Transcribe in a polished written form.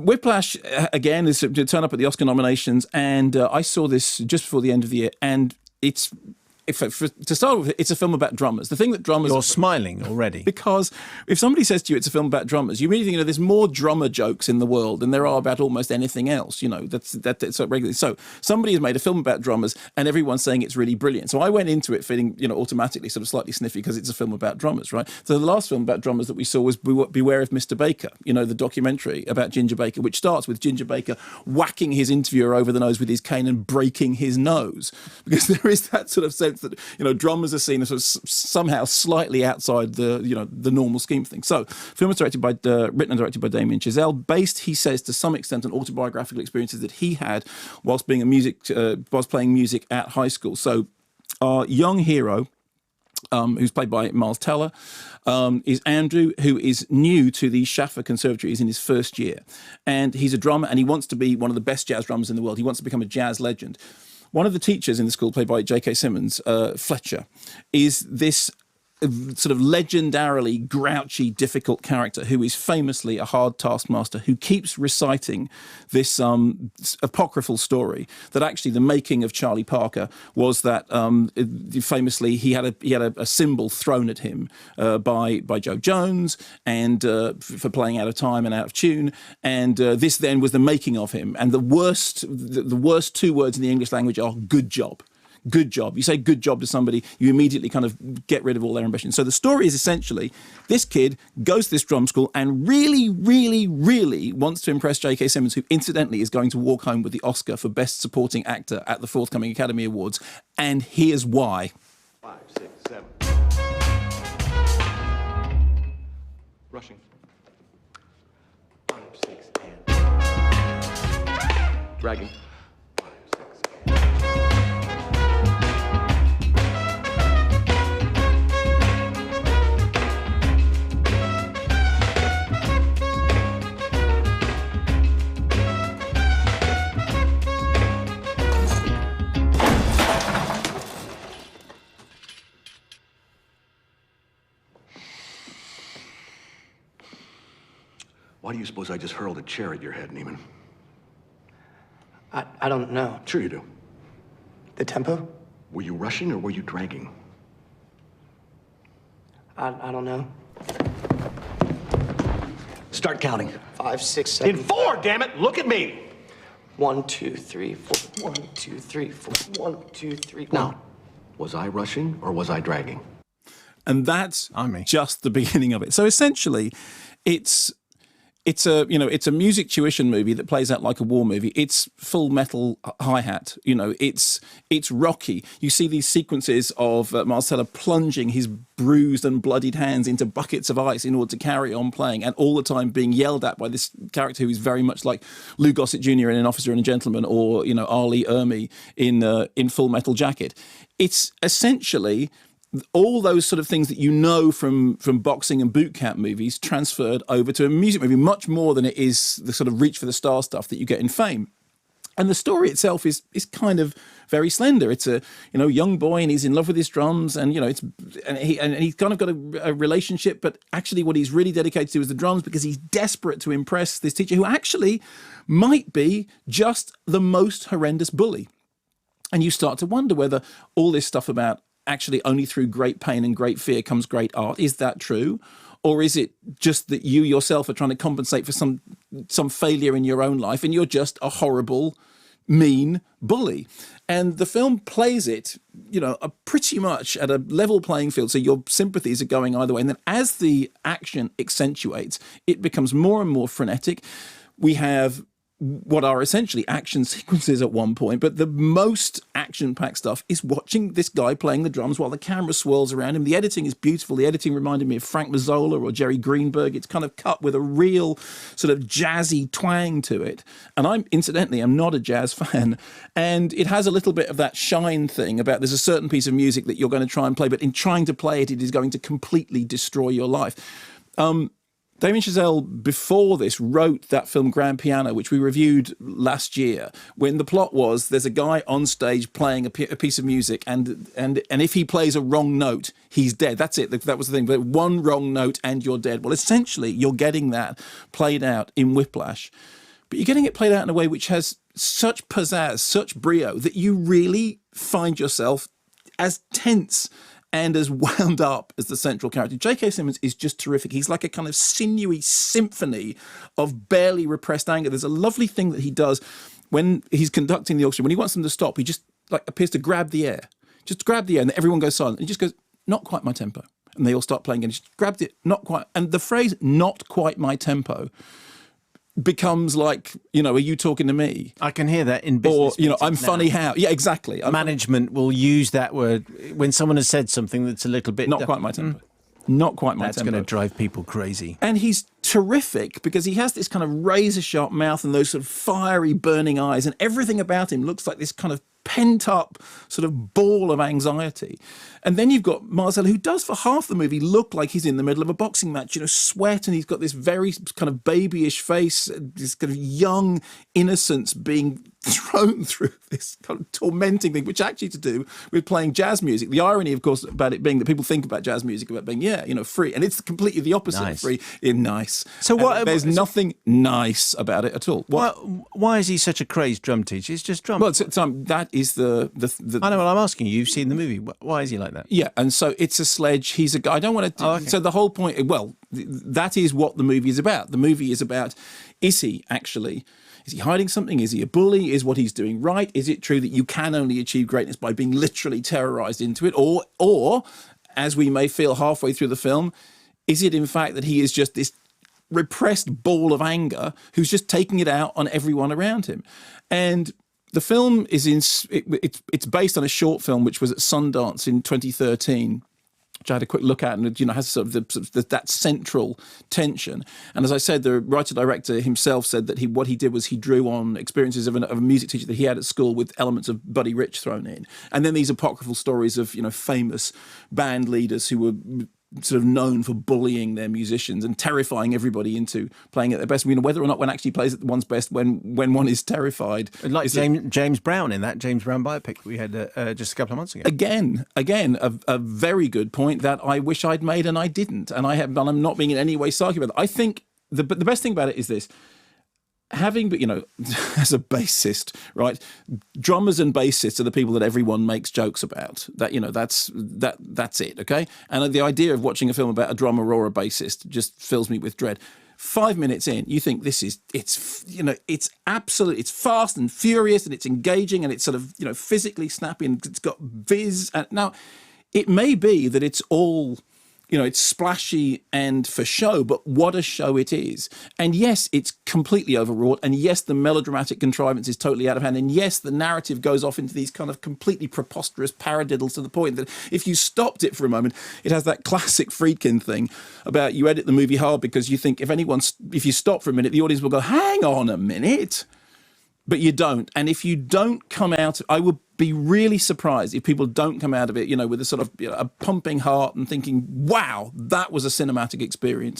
Whiplash, again, is to turn up at the Oscar nominations, and I saw this just before the end of the year, and it's... to start with, it's a film about drummers. The thing that drummers... You're smiling already. Because if somebody says to you it's a film about drummers, you immediately think, there's more drummer jokes in the world than there are about almost anything else. That's regularly. So somebody has made a film about drummers and everyone's saying it's really brilliant. So I went into it feeling, automatically sort of slightly sniffy because it's a film about drummers, right? So the last film about drummers that we saw was Beware of Mr. Baker, the documentary about Ginger Baker, which starts with Ginger Baker whacking his interviewer over the nose with his cane and breaking his nose. Because there is that sort of sense that drummers are seen as sort of somehow slightly outside the normal scheme of things. So, film was written and directed by Damien Chazelle, based, he says, to some extent on autobiographical experiences that he had whilst playing music at high school. So, our young hero, who's played by Miles Teller, is Andrew, who is new to the Schaffer Conservatory. He's in his first year. And he's a drummer, and he wants to be one of the best jazz drummers in the world. He wants to become a jazz legend. One of the teachers in the school, played by J.K. Simmons, Fletcher, is this sort of legendarily grouchy, difficult character who is famously a hard taskmaster who keeps reciting this apocryphal story that actually the making of Charlie Parker was that famously he had a cymbal thrown at him by Joe Jones and for playing out of time and out of tune, and this then was the making of him. And the worst two words in the English language are good job. Good job. You say good job to somebody, you immediately kind of get rid of all their ambition. So the story is essentially this kid goes to this drum school and really, really, really wants to impress J.K. Simmons, who incidentally is going to walk home with the Oscar for Best Supporting Actor at the forthcoming Academy Awards. And here's why. 5, 6, 7. Rushing. 5, 6, and. Dragging. Why do you suppose I just hurled a chair at your head, Neiman? I don't know. Sure you do. The tempo? Were you rushing or were you dragging? I don't know. Start counting. 5, 6, 7. In 4, damn it! Look at me! 1, 2, 3, 4. 1, 2, 3, 4. 1, 2, 3. Now, was I rushing or was I dragging? And that's just the beginning of it. So essentially, it's a music tuition movie that plays out like a war movie. It's full metal hi-hat. It's rocky. You see these sequences of Miles Teller plunging his bruised and bloodied hands into buckets of ice in order to carry on playing, and all the time being yelled at by this character who is very much like Lou Gossett Jr. in An Officer and a Gentleman, or R. Lee Ermey in Full Metal Jacket. It's essentially all those sort of things that from boxing and boot camp movies transferred over to a music movie, much more than it is the sort of reach for the star stuff that you get in Fame. And the story itself is kind of very slender. It's a young boy and he's in love with his drums, and he's kind of got a relationship, but actually what he's really dedicated to is the drums because he's desperate to impress this teacher who actually might be just the most horrendous bully. And you start to wonder whether all this stuff about actually only through great pain and great fear comes great art. Is that true? Or is it just that you yourself are trying to compensate for some failure in your own life and you're just a horrible, mean bully? And the film plays it, pretty much at a level playing field. So your sympathies are going either way. And then as the action accentuates, it becomes more and more frenetic. We have what are essentially action sequences at one point, but the most action-packed stuff is watching this guy playing the drums while the camera swirls around him. The editing is beautiful. The editing reminded me of Frank Mazzola or Jerry Greenberg. It's kind of cut with a real sort of jazzy twang to it. And I'm not a jazz fan. And it has a little bit of that Shine thing about there's a certain piece of music that you're going to try and play, but in trying to play it, it is going to completely destroy your life. Damien Chazelle, before this, wrote that film Grand Piano, which we reviewed last year, when the plot was there's a guy on stage playing a piece of music, and if he plays a wrong note, he's dead. That's it. That was the thing. But one wrong note and you're dead. Well, essentially, you're getting that played out in Whiplash. but you're getting it played out in a way which has such pizzazz, such brio, that you really find yourself as tense and as wound up as the central character. J.K. Simmons is just terrific. He's like a kind of sinewy symphony of barely repressed anger. There's a lovely thing that he does when he's conducting the orchestra. When he wants them to stop, he just like appears to grab the air. Just grab the air, and everyone goes silent. And he just goes, not quite my tempo. And they all start playing, and he just grabbed it, not quite. And the phrase, not quite my tempo, becomes like, are you talking to me? I can hear that in business. Or, I'm funny how. Yeah, exactly. Management will use that word when someone has said something that's a little bit... Not quite my tempo. Not quite my tempo. That's going to drive people crazy. And he's terrific because he has this kind of razor-sharp mouth and those sort of fiery, burning eyes, and everything about him looks like this kind of pent-up sort of ball of anxiety. And then you've got Marcel, who does for half the movie look like he's in the middle of a boxing match, sweat, and he's got this very kind of babyish face, this kind of young innocence being thrown through this kind of tormenting thing, which actually to do with playing jazz music. The irony, of course, about it being that people think about jazz music about being, free, and it's completely the opposite of free in nice. So what? There's nothing nice about it at all. Why is he such a crazed drum teacher? He's just drum. Well, that is the. I know what I'm asking you. You've seen the movie. Why is he like that? Yeah, and so it's a sledge. He's a guy. I don't want to. Okay. So the whole point. Well, that is what the movie is about. The movie is about: is he actually? Is he hiding something? Is he a bully? Is what he's doing right? Is it true that you can only achieve greatness by being literally terrorized into it? Or, as we may feel halfway through the film, is it in fact that he is just this repressed ball of anger who's just taking it out on everyone around him? And the film is it's based on a short film which was at Sundance in 2013. Which I had a quick look at, and has sort of that central tension. And as I said, the writer-director himself said that what he did was he drew on experiences of a music teacher that he had at school with elements of Buddy Rich thrown in. And then these apocryphal stories of, famous band leaders who were sort of known for bullying their musicians and terrifying everybody into playing at their best. Whether or not one actually plays at one's best when one is terrified. Like James Brown in that James Brown biopic we had just a couple of months ago. Again, a very good point that I wish I'd made and I didn't. And I'm not being in any way sarcastic about it. I think the best thing about it is this. Having, as a bassist, right? Drummers and bassists are the people that everyone makes jokes about. That's it, okay? And the idea of watching a film about a drummer or a bassist just fills me with dread. 5 minutes in, you think it's absolute, it's fast and furious and it's engaging and it's sort of, physically snappy and it's got viz. And now, it may be that it's all... it's splashy and for show, but what a show it is. And yes, it's completely overwrought. And yes, the melodramatic contrivance is totally out of hand. And yes, the narrative goes off into these kind of completely preposterous paradiddles to the point that if you stopped it for a moment, it has that classic Friedkin thing about you edit the movie hard because you think if you stop for a minute, the audience will go, hang on a minute. But you don't. And if you don't come out, I would be really surprised if people don't come out of it, with a sort of a pumping heart and thinking, wow, that was a cinematic experience.